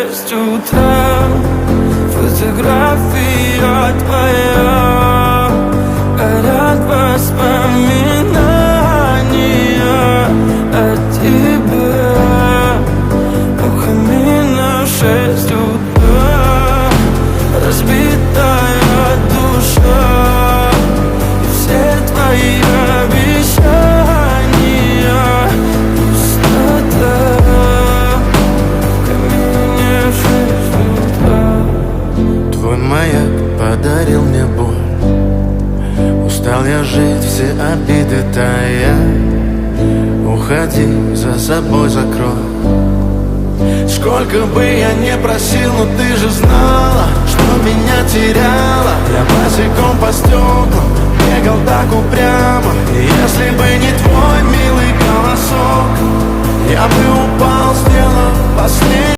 6 утра. Фотография твоя, горят воспоминания о тебе. У камина 6 утра, разбитая душа, и все твои обещания пустота. В камине 6 утра. Твой маяк подарил мне боль. Устал я жить, все обиды тая. Уходи, за собой закрой. Сколько бы я не просил, но ты же знала, что меня теряла. Я босиком по стеклам бегал так упрямо. И если бы не твой милый голосок, я бы упал, сделав последний